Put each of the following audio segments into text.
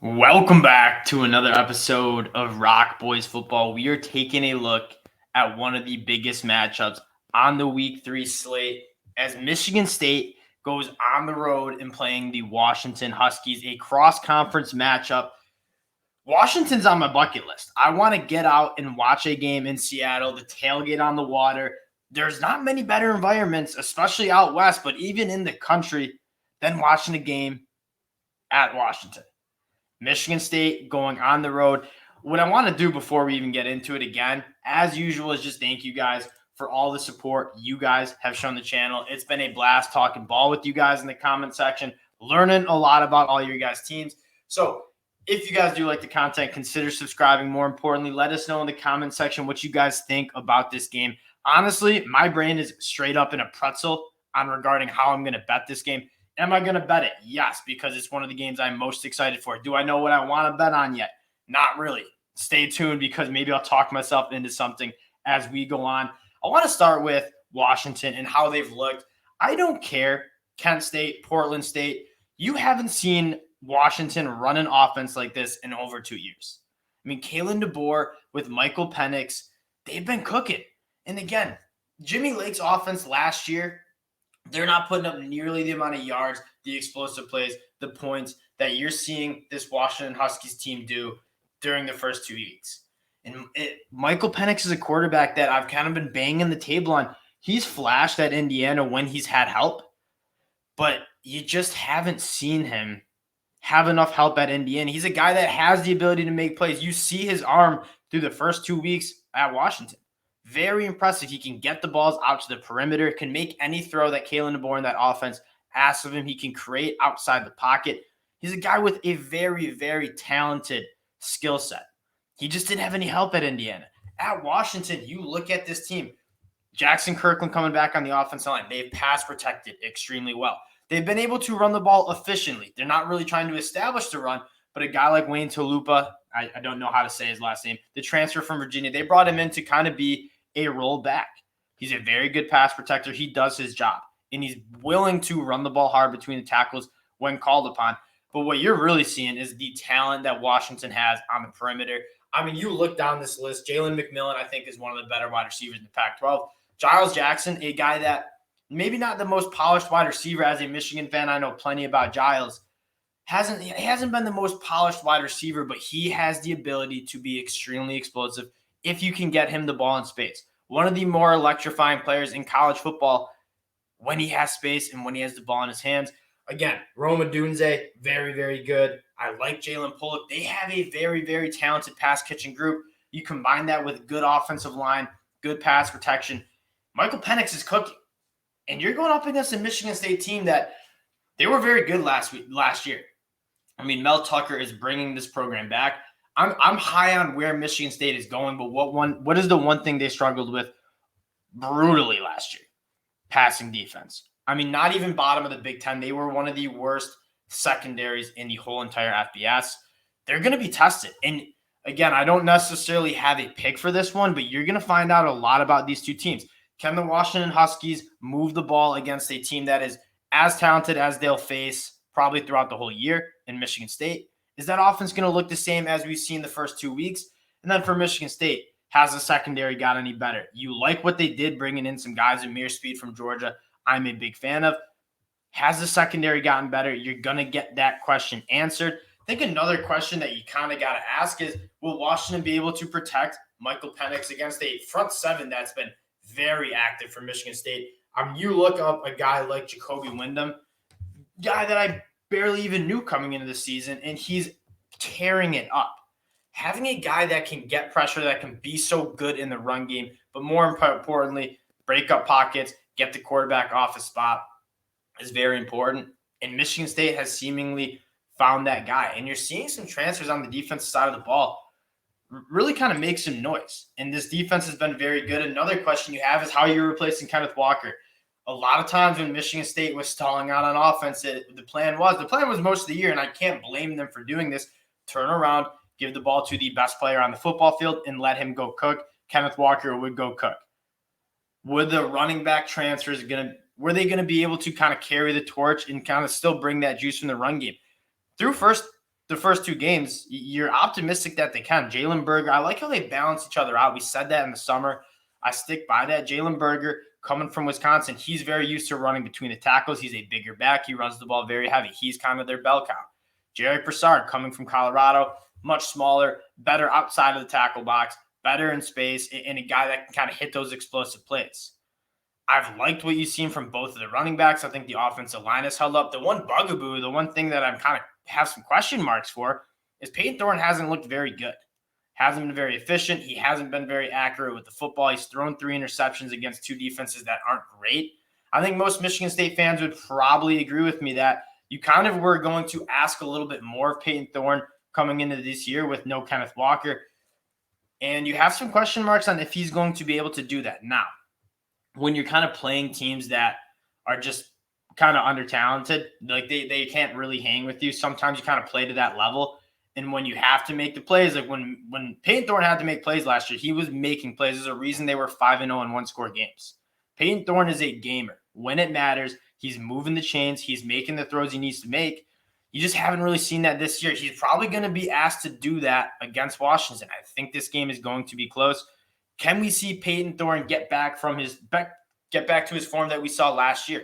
Welcome back to another episode of ROC Boys Football. We are taking a look at one of the biggest matchups on the Week 3 slate as Michigan State goes on the road and playing the Washington Huskies, a cross-conference matchup. Washington's on my bucket list. I want to get out and watch a game in Seattle, the tailgate on the water. There's not many better environments, especially out west, but even in the country, than watching a game at Washington. Michigan State going on the road. What I want to do before we even get into it again, as usual, is just thank you guys for all the support you guys have shown the channel. It's been a blast talking ball with you guys in the comment section, learning a lot about all your guys' teams. So if you guys do like the content, consider subscribing. More importantly, let us know in the comment section what you guys think about this game. Honestly, my brain is straight up in a pretzel on regarding how I'm going to bet this game. Am I going to bet it? Yes, because it's one of the games I'm most excited for. Do I know what I want to bet on yet? Not really. Stay tuned because maybe I'll talk myself into something as we go on. I want to start with Washington and how they've looked. I don't care, Kent State, Portland State. You haven't seen Washington run an offense like this in over 2 years. I mean, Kalen DeBoer with Michael Penix, they've been cooking. And again, Jimmy Lake's offense last year, they're not putting up nearly the amount of yards, the explosive plays, the points that you're seeing this Washington Huskies team do during the first 2 weeks. And Michael Penix is a quarterback that I've kind of been banging the table on. He's flashed at Indiana when he's had help, but you just haven't seen him have enough help at Indiana. He's a guy that has the ability to make plays. You see his arm through the first 2 weeks at Washington. Very impressive. He can get the balls out to the perimeter, can make any throw that Kalen DeBoer in that offense asks of him. He can create outside the pocket. He's a guy with a very, very talented skill set. He just didn't have any help at Indiana. At Washington, you look at this team. Jackson Kirkland coming back on the offensive line. They've pass protected extremely well. They've been able to run the ball efficiently. They're not really trying to establish the run, but a guy like Wayne Talupa, I don't know how to say his last name, the transfer from Virginia, they brought him in to kind of be a roll back. He's a very good pass protector. He does his job, and he's willing to run the ball hard between the tackles when called upon. But what you're really seeing is the talent that Washington has on the perimeter. I mean, you look down this list, Jalen McMillan, I think, is one of the better wide receivers in the Pac-12. Giles Jackson, a guy that maybe not the most polished wide receiver. As a Michigan fan, I know plenty about Giles. He hasn't been the most polished wide receiver, but he has the ability to be extremely explosive if you can get him the ball in space. One of the more electrifying players in college football when he has space and when he has the ball in his hands. Again, Roma Dunze, very, very good. I like Jalen Pollock. They have a very, very talented pass-catching group. You combine that with good offensive line, good pass protection. Michael Penix is cooking. And you're going up against a Michigan State team that they were very good last year. I mean, Mel Tucker is bringing this program back. I'm high on where Michigan State is going, but what is the one thing they struggled with brutally last year? Passing defense. I mean, not even bottom of the Big Ten. They were one of the worst secondaries in the whole entire FBS. They're going to be tested. And again, I don't necessarily have a pick for this one, but you're going to find out a lot about these two teams. Can the Washington Huskies move the ball against a team that is as talented as they'll face probably throughout the whole year in Michigan State? Is that offense going to look the same as we've seen the first 2 weeks? And then for Michigan State, has the secondary got any better? You like what they did bringing in some guys, Amir Speed from Georgia, I'm a big fan of. Has the secondary gotten better? You're going to get that question answered. I think another question that you kind of got to ask is, will Washington be able to protect Michael Penix against a front seven that's been very active for Michigan State? You look up a guy like Jacoby Windham, guy that I barely even knew coming into the season, and he's tearing it up. Having a guy that can get pressure, that can be so good in the run game, but more importantly, break up pockets, get the quarterback off his spot is very important. And Michigan State has seemingly found that guy. And you're seeing some transfers on the defensive side of the ball really kind of make some noise. And this defense has been very good. Another question you have is how you're replacing Kenneth Walker. A lot of times when Michigan State was stalling out on offense, the plan was most of the year, and I can't blame them for doing this, turn around, give the ball to the best player on the football field, and let him go cook. Kenneth Walker would go cook. Would the running back transfers were they going to be able to kind of carry the torch and kind of still bring that juice from the run game? Through first the first two games, you're optimistic that they can. Jalen Berger, I like how they balance each other out. We said that in the summer. I stick by that. Jalen Berger, coming from Wisconsin, he's very used to running between the tackles. He's a bigger back. He runs the ball very heavy. He's kind of their bell cow. Jerry Broussard, coming from Colorado, much smaller, better outside of the tackle box, better in space, and a guy that can kind of hit those explosive plays. I've liked what you've seen from both of the running backs. I think the offensive line has held up. The one bugaboo, the one thing that I'm kind of have some question marks for is Peyton Thorne hasn't looked very good. Hasn't been very efficient. He hasn't been very accurate with the football. He's thrown 3 interceptions against 2 defenses that aren't great. I think most Michigan State fans would probably agree with me that you kind of were going to ask a little bit more of Peyton Thorne coming into this year with no Kenneth Walker. And you have some question marks on if he's going to be able to do that. Now, when you're kind of playing teams that are just kind of under-talented, like they can't really hang with you, sometimes you kind of play to that level. And when you have to make the plays, like when Peyton Thorne had to make plays last year, he was making plays. There's a reason they were 5-0 in one-score games. Peyton Thorne is a gamer. When it matters, he's moving the chains. He's making the throws he needs to make. You just haven't really seen that this year. He's probably going to be asked to do that against Washington. I think this game is going to be close. Can we see Peyton Thorne get back to his form that we saw last year?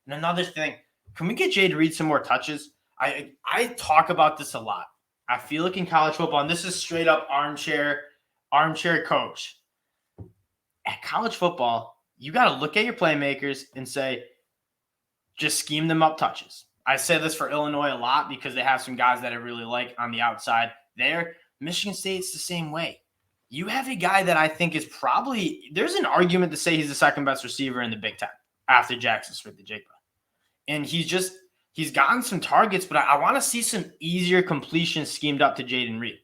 And another thing, can we get Jay to read some more touches? I talk about this a lot. I feel like in college football, and this is straight up armchair coach. At college football, you got to look at your playmakers and say, just scheme them up touches. I say this for Illinois a lot because they have some guys that I really like on the outside there. Michigan State's the same way. You have a guy that I think is probably – there's an argument to say he's the second best receiver in the Big Ten after Jackson Smith-Njigba. And he's gotten some targets, but I want to see some easier completions schemed up to Jayden Reed.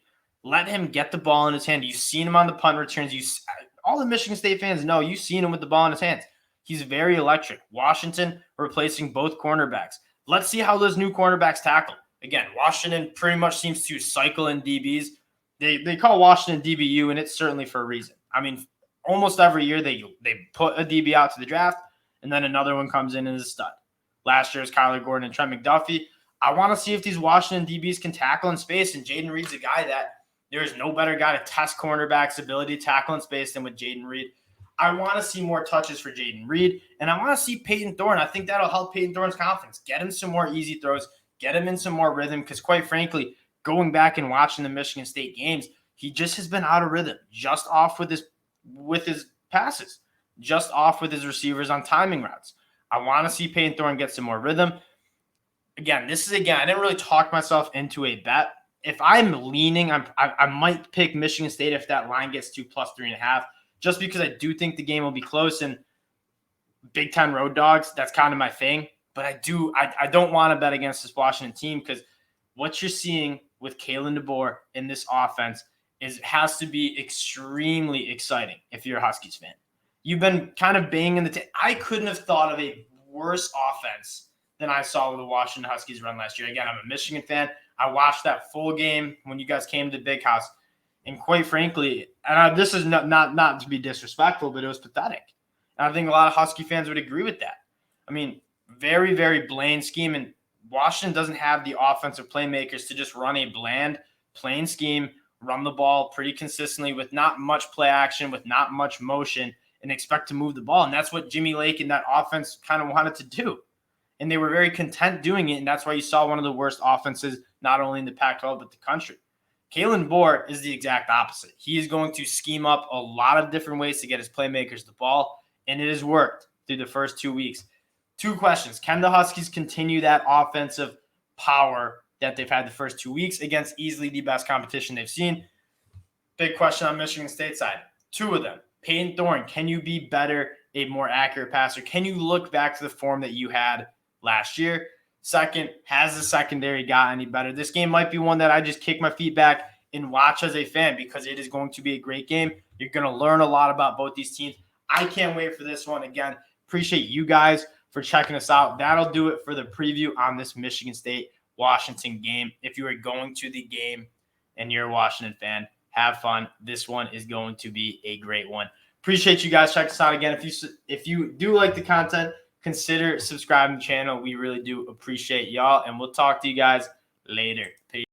Let him get the ball in his hand. You've seen him on the punt returns. All the Michigan State fans know you've seen him with the ball in his hands. He's very electric. Washington replacing both cornerbacks. Let's see how those new cornerbacks tackle. Again, Washington pretty much seems to cycle in DBs. They call Washington DBU, and it's certainly for a reason. I mean, almost every year they put a DB out to the draft, and then another one comes in as a stud. Last year is Kyler Gordon and Trent McDuffie. I want to see if these Washington DBs can tackle in space, and Jayden Reed's a guy that there is no better guy to test cornerbacks' ability to tackle in space than with Jayden Reed. I want to see more touches for Jayden Reed, and I want to see Peyton Thorne. I think that'll help Peyton Thorne's confidence. Get him some more easy throws. Get him in some more rhythm because, quite frankly, going back and watching the Michigan State games, he just has been out of rhythm, just off with his passes, just off with his receivers on timing routes. I want to see Peyton Thorne get some more rhythm. Again, I didn't really talk myself into a bet. If I'm leaning, I might pick Michigan State if that line gets to plus 3.5, just because I do think the game will be close and Big Ten road dogs, that's kind of my thing. But I don't want to bet against this Washington team because what you're seeing with Kalen DeBoer in this offense has to be extremely exciting if you're a Huskies fan. You've been kind of banging I couldn't have thought of a worse offense than I saw with the Washington Huskies run last year. Again, I'm a Michigan fan. I watched that full game when you guys came to the Big House. And quite frankly, this is not to be disrespectful, but it was pathetic. And I think a lot of Husky fans would agree with that. I mean, very, very bland scheme. And Washington doesn't have the offensive playmakers to just run a bland, plain scheme, run the ball pretty consistently with not much play action, with not much motion, and expect to move the ball. And that's what Jimmy Lake and that offense kind of wanted to do. And they were very content doing it, and that's why you saw one of the worst offenses, not only in the Pac-12, but the country. Kalen DeBoer is the exact opposite. He is going to scheme up a lot of different ways to get his playmakers the ball, and it has worked through the first 2 weeks. 2 questions. Can the Huskies continue that offensive power that they've had the first 2 weeks against easily the best competition they've seen? Big question on Michigan State side. 2 of them. Peyton Thorne, can you be better, a more accurate passer? Can you look back to the form that you had last year? Second, has the secondary got any better? This game might be one that I just kick my feet back and watch as a fan because it is going to be a great game. You're going to learn a lot about both these teams. I can't wait for this one. Again, appreciate you guys for checking us out. That'll do it for the preview on this Michigan State-Washington game. If you are going to the game and you're a Washington fan, have fun. This one is going to be a great one. Appreciate you guys checking us out again. If you do like the content, consider subscribing to the channel. We really do appreciate y'all, and we'll talk to you guys later. Peace.